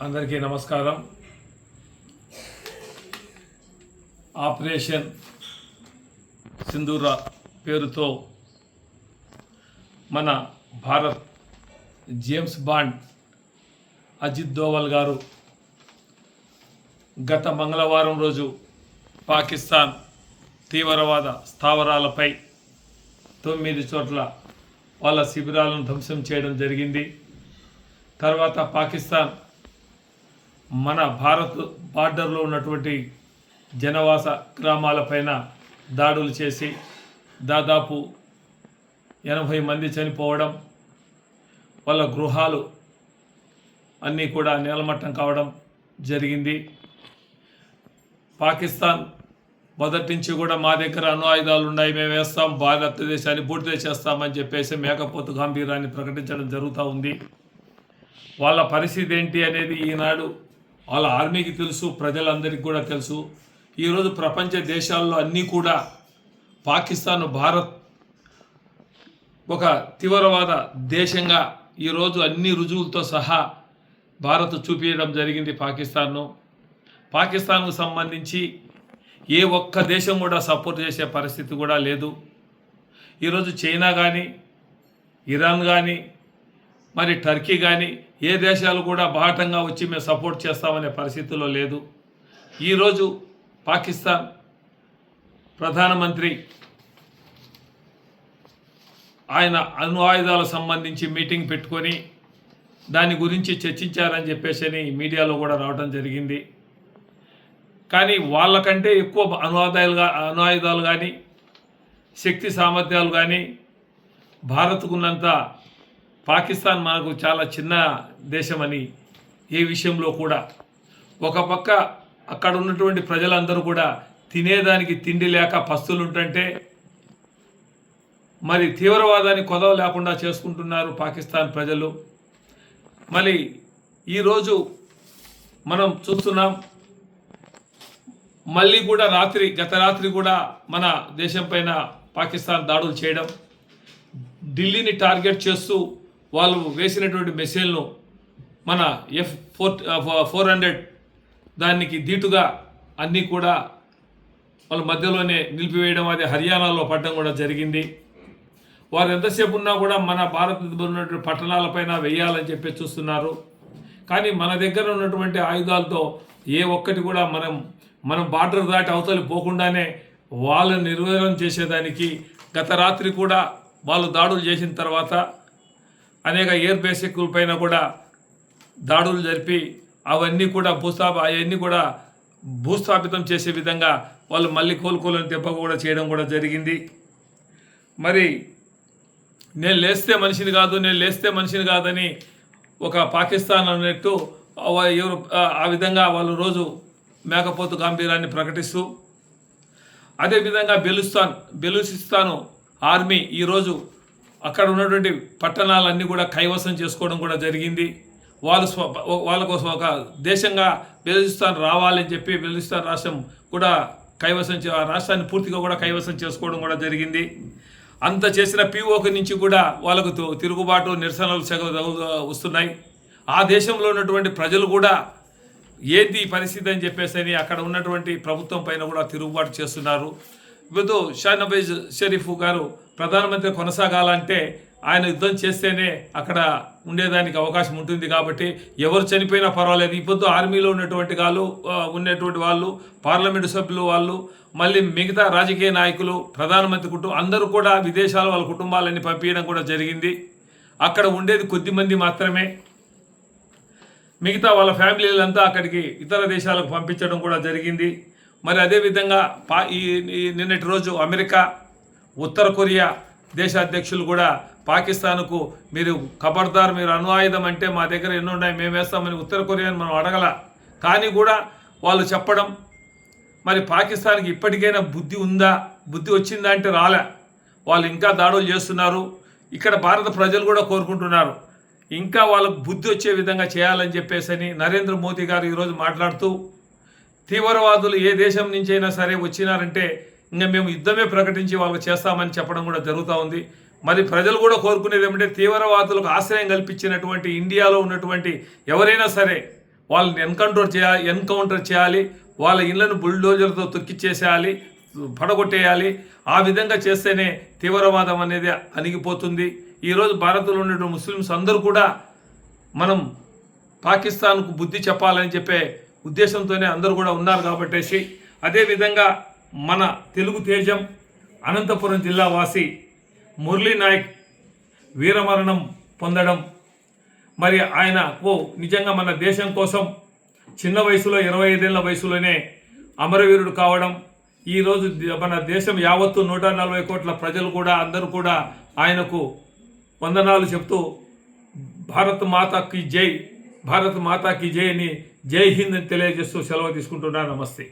అందరికీ నమస్కారం. ఆపరేషన్ సింధూర పేరుతో మన భారత్ జేమ్స్ బాండ్ అజిత్ దోవల్ గారు గత మంగళవారం రోజు పాకిస్తాన్ తీవ్రవాద స్థావరాలపై 9 చోట్ల వాళ్ళ శిబిరాలను ధ్వంసం చేయడం జరిగింది. తర్వాత పాకిస్తాన్ మన భారత్ బార్డర్లో ఉన్నటువంటి జనవాస గ్రామాలపైన దాడులు చేసి దాదాపు 80 మంది చనిపోవడం, వాళ్ళ గృహాలు అన్నీ కూడా నేలమట్టం కావడం జరిగింది. పాకిస్తాన్ మొదటి నుంచి కూడా మా దగ్గర అణు ఆయుధాలు ఉన్నాయి, మేము వేస్తాం, భారతదేశాన్ని బూడిద చేస్తామని చెప్పేసి మేకపోతు గాంభీర్యాన్ని ప్రకటించడం జరుగుతూ ఉంది. వాళ్ళ పరిస్థితి ఏంటి అనేది ఈనాడు వాళ్ళ ఆర్మీకి తెలుసు, ప్రజలందరికీ కూడా తెలుసు. ఈరోజు ప్రపంచ దేశాల్లో అన్నీ కూడా పాకిస్తాన్ భారత్ ఒక తీవ్రవాద దేశంగా ఈరోజు అన్ని రుజువులతో సహా భారత్ చూపించడం జరిగింది. పాకిస్తాన్కు సంబంధించి ఏ ఒక్క దేశం కూడా సపోర్ట్ చేసే పరిస్థితి కూడా లేదు. ఈరోజు చైనా కానీ, ఇరాన్ కానీ, మరి టర్కీ కానీ ఏ దేశాలు కూడా బాహటంగా వచ్చి మేము సపోర్ట్ చేస్తామనే పరిస్థితుల్లో లేదు. ఈరోజు పాకిస్తాన్ ప్రధానమంత్రి ఆయన అణు ఆయుధాలకు సంబంధించి మీటింగ్ పెట్టుకొని దాని గురించి చర్చించారని చెప్పేసి మీడియాలో కూడా రావడం జరిగింది. కానీ వాళ్ళకంటే ఎక్కువ అణు ఆయుధాలు కానీ శక్తి సామర్థ్యాలు కానీ భారత్కున్నంత పాకిస్తాన్ మనకు చాలా చిన్న దేశమని ఏ విషయంలో కూడా ఒక పక్క అక్కడ ఉన్నటువంటి ప్రజలందరూ కూడా తినేదానికి తిండి లేక పస్తులుంటుంటే మరి తీవ్రవాదాన్ని కొదవ లేకుండా చేసుకుంటున్నారు పాకిస్తాన్ ప్రజలు. మరి ఈరోజు మనం చూస్తున్నాం, మళ్ళీ కూడా గత రాత్రి కూడా మన దేశం పైన పాకిస్తాన్ దాడులు చేయడం, ఢిల్లీని టార్గెట్ చేస్తూ వాళ్ళు వేసినటువంటి మెసేజ్ను మన F-400 దానికి ధీటుగా అన్నీ కూడా వాళ్ళ మధ్యలోనే నిలిపివేయడం, అది హర్యానాలో పడడం కూడా జరిగింది. వారు ఎంతసేపు ఉన్నా కూడా మన భారతదేశంలో ఉన్నటువంటి పట్టణాలపైన వేయాలని చెప్పి చూస్తున్నారు. కానీ మన దగ్గర ఉన్నటువంటి ఆయుధాలతో ఏ ఒక్కటి కూడా మనం బార్డర్ దాటి అవతలి పోకుండానే వాళ్ళని నిర్వీర్యం చేసేదానికి గత రాత్రి కూడా వాళ్ళు దాడులు చేసిన తర్వాత అనేక ఎయిర్ బేసిక్ల పైన కూడా దాడులు జరిపి అవన్నీ కూడా భూస్థాపితం చేసే విధంగా వాళ్ళు మళ్ళీ కోలుకోలేని దెబ్బ కూడా చేయడం కూడా జరిగింది. మరి నేను లేస్తే మనిషిని కాదని ఒక పాకిస్తాన్ అన్నట్టు ఆ విధంగా వాళ్ళు రోజు మేకపోతు గాంభీర్యాన్ని ప్రకటిస్తూ, అదేవిధంగా బెలూచిస్తాన్ ఆర్మీ ఈరోజు అక్కడ ఉన్నటువంటి పట్టణాలన్నీ కూడా కైవసం చేసుకోవడం కూడా జరిగింది. వాళ్ళ కోసం ఒక దేశంగా బెలూచిస్తాన్ రావాలని చెప్పి బెలూచిస్తాన్ రాష్ట్రం కూడా ఆ రాష్ట్రాన్ని పూర్తిగా కూడా కైవసం చేసుకోవడం కూడా జరిగింది. అంత చేసిన POK నుంచి కూడా వాళ్ళకు తిరుగుబాటు నిరసనలు వస్తున్నాయి. ఆ దేశంలో ఉన్నటువంటి ప్రజలు కూడా ఏంటి పరిస్థితి అని చెప్పేసి అక్కడ ఉన్నటువంటి ప్రభుత్వం పైన కూడా తిరుగుబాటు చేస్తున్నారు. ఇప్పుడు షానవాజ్ షరీఫ్ గారు ప్రధానమంత్రి కొనసాగాలంటే ఆయన యుద్ధం చేస్తేనే అక్కడ ఉండేదానికి అవకాశం ఉంటుంది. కాబట్టి ఎవరు చనిపోయినా పర్వాలేదు. ఇప్పుడు ఆర్మీలో ఉన్నటువంటి వాళ్ళు, పార్లమెంటు సభ్యులు, వాళ్ళు మళ్ళీ మిగతా రాజకీయ నాయకులు, ప్రధానమంత్రి కుటుంబం అందరూ కూడా విదేశాలు వాళ్ళ కుటుంబాలన్నీ పంపించడం కూడా జరిగింది. అక్కడ ఉండేది కొద్దిమంది మాత్రమే. మిగతా వాళ్ళ ఫ్యామిలీలంతా అక్కడికి ఇతర దేశాలకు పంపించడం కూడా జరిగింది. మరి అదేవిధంగా నిన్నటి రోజు అమెరికా, ఉత్తర కొరియా దేశాధ్యక్షులు కూడా పాకిస్తాన్కు మీరు అణు ఆయుధం అంటే మా దగ్గర ఎన్ని ఉన్నాయి, మేము వేస్తామని ఉత్తర కొరియాని మనం అడగల. కానీ కూడా వాళ్ళు చెప్పడం, మరి పాకిస్తాన్కి ఇప్పటికైనా బుద్ధి వచ్చిందా అంటే రాలే. వాళ్ళు ఇంకా దాడులు చేస్తున్నారు. ఇక్కడ భారత ప్రజలు కూడా కోరుకుంటున్నారు ఇంకా వాళ్ళకు బుద్ధి వచ్చే విధంగా చేయాలని చెప్పేసి నరేంద్ర మోదీ గారు ఈరోజు మాట్లాడుతూ, తీవ్రవాదులు ఏ దేశం నుంచి అయినా సరే వచ్చినారంటే ఇంకా మేము యుద్ధమే ప్రకటించి వాళ్ళకు చేస్తామని చెప్పడం కూడా జరుగుతూ ఉంది. మరి ప్రజలు కూడా కోరుకునేది ఏమంటే తీవ్రవాదులకు ఆశ్రయం కల్పించినటువంటి ఇండియాలో ఉన్నటువంటి ఎవరైనా సరే వాళ్ళని ఎన్కౌంటర్ చేయాలి, వాళ్ళ ఇళ్లను బుల్డోజర్తో తొక్కిచ్చేసేయాలి, పడగొట్టేయాలి. ఆ విధంగా చేస్తేనే తీవ్రవాదం అనేది అణిగిపోతుంది. ఈరోజు భారత్లో ఉన్న ముస్లిమ్స్ అందరూ కూడా మనం పాకిస్తాన్కు బుద్ధి చెప్పాలని చెప్పే ఉద్దేశంతోనే అందరూ కూడా ఉన్నారు కాబట్టేసి, అదేవిధంగా మన తెలుగు తేజం అనంతపురం జిల్లా వాసి మురళీ నాయక్ వీరమరణం పొందడం, మరి ఆయన నిజంగా మన దేశం కోసం చిన్న వయసులో 25 ఏళ్ల వయసులోనే అమరవీరుడు కావడం, ఈరోజు మన దేశం యావత్తు 140 కోట్ల ప్రజలు కూడా అందరూ కూడా ఆయనకు వందనాలు చెప్తూ భారత్ మాతాకి జై, భారత్ మాతాకి జై అని జై హింద్ అని తెలియజేస్తూ సెలవు తీసుకుంటున్నా. నమస్తే.